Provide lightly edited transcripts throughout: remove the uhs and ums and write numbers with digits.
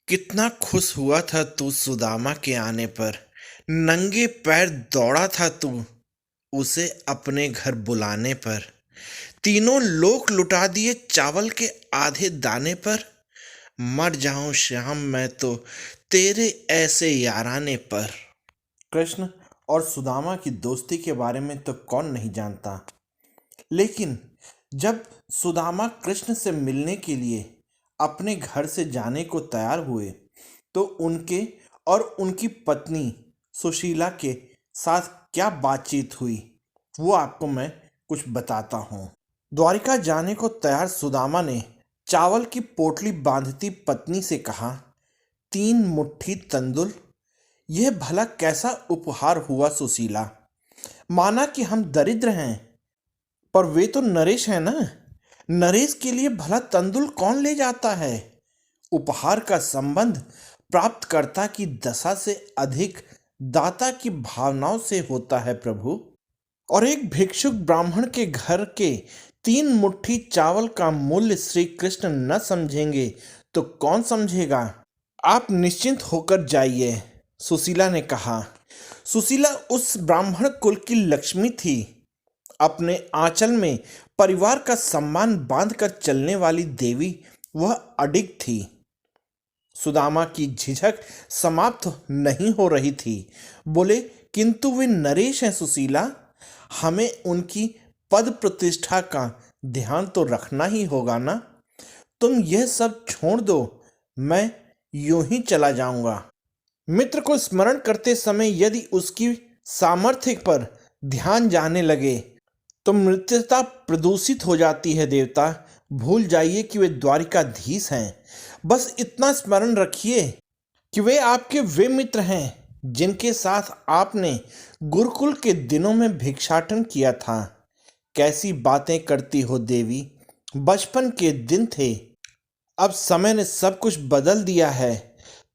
कितना खुश हुआ था तू सुदामा के आने पर। नंगे पैर दौड़ा था तू उसे अपने घर बुलाने पर। तीनों लोक लुटा दिए चावल के आधे दाने पर। मर जाऊं श्याम मैं तो तेरे ऐसे याराने पर। कृष्ण और सुदामा की दोस्ती के बारे में तो कौन नहीं जानता, लेकिन जब सुदामा कृष्ण से मिलने के लिए अपने घर से जाने को तैयार हुए तो उनके और उनकी पत्नी सुशीला के साथ क्या बातचीत हुई वो आपको मैं कुछ बताता हूँ। द्वारिका जाने को तैयार सुदामा ने चावल की पोटली बांधती पत्नी से कहा, 3 मुट्ठी तंदुल, यह भला कैसा उपहार हुआ सुशीला। माना कि हम दरिद्र हैं, पर वे तो नरेश है ना। नरेश के लिए भला तंदुल कौन ले जाता है। उपहार का संबंध प्राप्तकर्ता की दशा से अधिक दाता की भावनाओं से होता है प्रभु। और एक भिक्षुक ब्राह्मण के घर के 3 मुट्ठी चावल का मूल्य श्री कृष्ण न समझेंगे तो कौन समझेगा। आप निश्चिंत होकर जाइए, सुशीला ने कहा। सुशीला उस ब्राह्मण कुल की लक्ष्मी थी। अपने आंचल में परिवार का सम्मान बांधकर चलने वाली देवी वह अडिग थी। सुदामा की झिझक समाप्त नहीं हो रही थी। बोले, किंतु वे नरेश हैं सुशीला, हमें उनकी पद प्रतिष्ठा का ध्यान तो रखना ही होगा ना। तुम यह सब छोड़ दो, मैं यूं ही चला जाऊंगा। मित्र को स्मरण करते समय यदि उसकी सामर्थ्य पर ध्यान जाने लगे तो मित्रता प्रदूषित हो जाती है। देवता, भूल जाइए कि वे द्वारिकाधीश हैं। बस इतना स्मरण रखिए कि वे आपके वे मित्र हैं जिनके साथ आपने गुरुकुल के दिनों में भिक्षाटन किया था। कैसी बातें करती हो देवी, बचपन के दिन थे, अब समय ने सब कुछ बदल दिया है।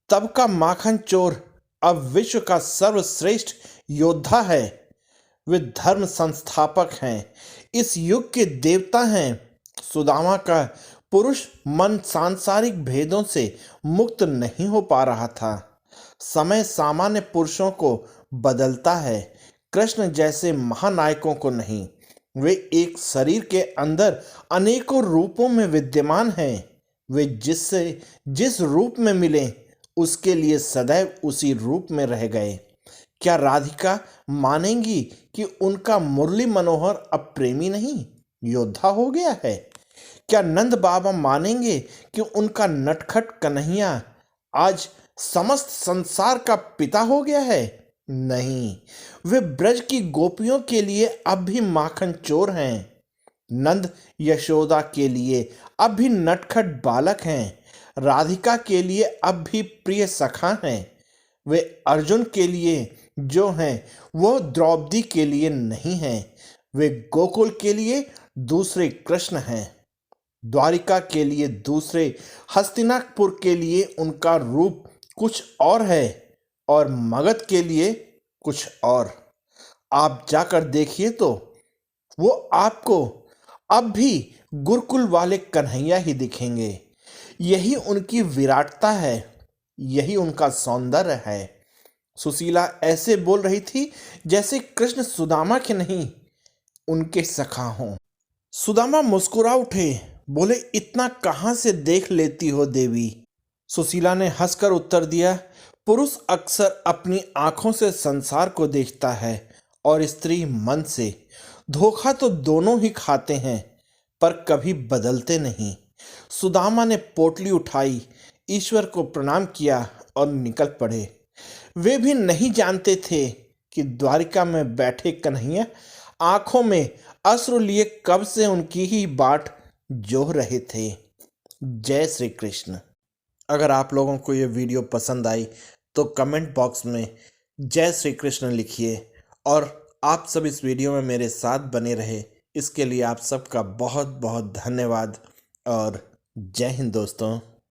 तब का माखन चोर अब विश्व का सर्वश्रेष्ठ योद्धा है। वे धर्म संस्थापक हैं, इस युग के देवता हैं। सुदामा का पुरुष मन सांसारिक भेदों से मुक्त नहीं हो पा रहा था। समय सामान्य पुरुषों को बदलता है, कृष्ण जैसे महानायकों को नहीं। वे एक शरीर के अंदर अनेकों रूपों में विद्यमान हैं। वे जिस रूप में मिले उसके लिए सदैव उसी रूप में रह गए। क्या राधिका मानेंगी कि उनका मुरली मनोहर अब प्रेमी नहीं, योद्धा हो गया है। क्या नंद बाबा मानेंगे कि उनका नटखट कन्हैया आज समस्त संसार का पिता हो गया है। नहीं, वे ब्रज की गोपियों के लिए अब भी माखन चोर हैं। नंद यशोदा के लिए अब भी नटखट बालक हैं। राधिका के लिए अब भी प्रिय सखा हैं। वे अर्जुन के लिए जो हैं वो द्रौपदी के लिए नहीं हैं। वे गोकुल के लिए दूसरे कृष्ण हैं, द्वारिका के लिए दूसरे, हस्तिनापुर के लिए उनका रूप कुछ और है और मगध के लिए कुछ और। आप जाकर देखिए तो वो आपको अब भी गुरुकुल वाले कन्हैया ही दिखेंगे। यही उनकी विराटता है, यही उनका सौंदर्य है। सुशीला ऐसे बोल रही थी जैसे कृष्ण सुदामा के नहीं उनके सखा हों। सुदामा मुस्कुरा उठे, बोले, इतना कहाँ से देख लेती हो देवी। सुशीला ने हंसकर उत्तर दिया, पुरुष अक्सर अपनी आंखों से संसार को देखता है और स्त्री मन से। धोखा तो दोनों ही खाते हैं पर कभी बदलते नहीं। सुदामा ने पोटली उठाई, ईश्वर को प्रणाम किया और निकल पड़े। वे भी नहीं जानते थे कि द्वारिका में बैठे कन्हैया आंखों में अश्रु लिए कब से उनकी ही बाट जोह रहे थे। जय श्री कृष्ण। अगर आप लोगों को ये वीडियो पसंद आई तो कमेंट बॉक्स में जय श्री कृष्ण लिखिए और आप सब इस वीडियो में मेरे साथ बने रहे इसके लिए आप सबका बहुत बहुत धन्यवाद और जय हिंद दोस्तों।